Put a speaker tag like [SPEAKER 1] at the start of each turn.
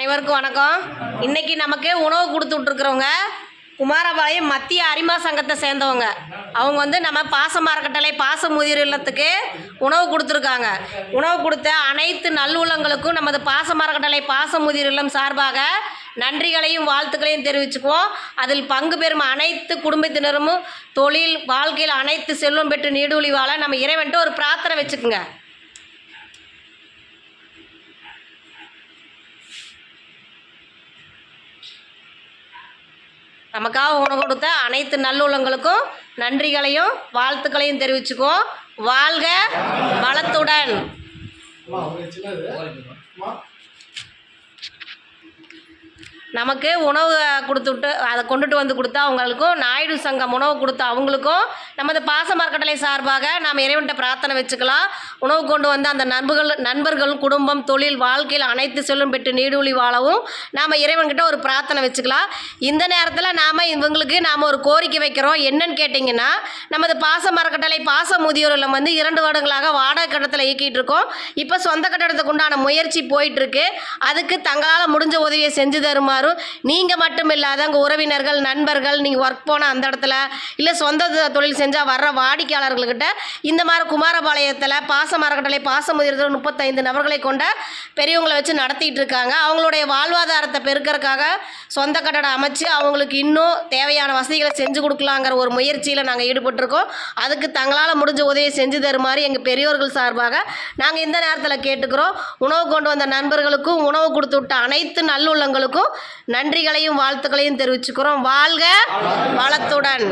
[SPEAKER 1] அனைவருக்கும் வணக்கம். இன்னைக்கு நமக்கு உணவு கொடுத்து விட்டுருக்குறவங்க குமாரபாளையம் மத்திய அரிமா சங்கத்தை சேர்ந்தவங்க. அவங்க நம்ம பாசமர கட்டளை பாச முதியோர் இல்லத்துக்கு உணவு கொடுத்துருக்காங்க. உணவு கொடுத்த அனைத்து நல்லுள்ளங்களுக்கும் நமது பாசமர கட்டளை பாச முதியோர் இல்லம் சார்பாக நன்றிகளையும் வாழ்த்துக்களையும் தெரிவிச்சுக்குவோம். அதில் பங்கு பெறும் அனைத்து குடும்பத்தினரும் தொழில் வாழ்க்கையில் அனைத்து செல்வம் பெற்று நீடூழி வாழ நம்ம இறைவன்ட்டு ஒரு பிரார்த்தனை வச்சுக்குங்க. நமக்காக உணவு கொடுத்த அனைத்து நல்லுள்ளங்களுக்கும் நன்றிகளையும் வாழ்த்துக்களையும் தெரிவிச்சுக்குவோம். வாழ்க வளத்துடன். நமக்கு உணவு கொடுத்துட்டு அதை கொண்டுட்டு வந்து கொடுத்தா அவங்களுக்கும் நாயுடு சங்கம் உணவு கொடுத்த அவங்களுக்கும் நமது பாசமர கட்டளை சார்பாக நாம் இறைவன்கிட்ட பிரார்த்தனை வச்சுக்கலாம். உணவு கொண்டு வந்து அந்த நண்பர்கள் குடும்பம் தொழில் வாழ்க்கையில் அனைத்து செல்வம் பெற்று நீடூழி வாழவும் நாம் இறைவன்கிட்ட ஒரு பிரார்த்தனை வச்சுக்கலாம். இந்த நேரத்தில் இவங்களுக்கு நாம் ஒரு கோரிக்கை வைக்கிறோம். என்னன்னு கேட்டிங்கன்னா, நமது பாசமர கட்டளை பாச முதியோர் இல்லம் 2 வருடங்களாக வாடகை கட்டடத்தில் இயக்கிட்டு இருக்கோம். இப்போ சொந்த கட்டடத்துக்கு உண்டான முயற்சி போயிட்டுருக்கு. அதுக்கு தங்களால் முடிஞ்ச உதவியை செஞ்சு தருமாறு நீங்கள் மட்டும் இல்லாத உங்கள் உறவினர்கள் நண்பர்கள் நீங்கள் ஒர்க் போன அந்த இடத்துல இல்லை சொந்த தொழில் செஞ்சால் வர்ற வாடிக்கையாளர்கள்கிட்ட இந்த மாதிரி குமாரபாளையத்தில் பாசமர கட்டளை பாச முதியோர் 35 நபர்களை கொண்ட பெரியவங்களை வச்சு நடத்திட்டு இருக்காங்க. அவங்களுடைய வாழ்வாதாரத்தை பெருக்கிறதுக்காக சொந்த கட்டடம் அமைச்சு அவங்களுக்கு இன்னும் தேவையான வசதிகளை செஞ்சு கொடுக்கலாங்கிற ஒரு முயற்சியில் நாங்கள் ஈடுபட்டிருக்கோம். அதுக்கு தங்களால் முடிஞ்ச உதவியை செஞ்சு தருமாறு எங்கள் பெரியோர்கள் சார்பாக நாங்கள் இந்த நேரத்தில் கேட்டுக்கிறோம். உணவு கொண்டு வந்த நண்பர்களுக்கும் உணவு கொடுத்து விட்ட அனைத்து நல்லுள்ளங்களுக்கும் நன்றிகளையும் வாழ்த்துக்களையும் தெரிவிச்சுக்கிறோம். வாழ்க வளத்துடன்.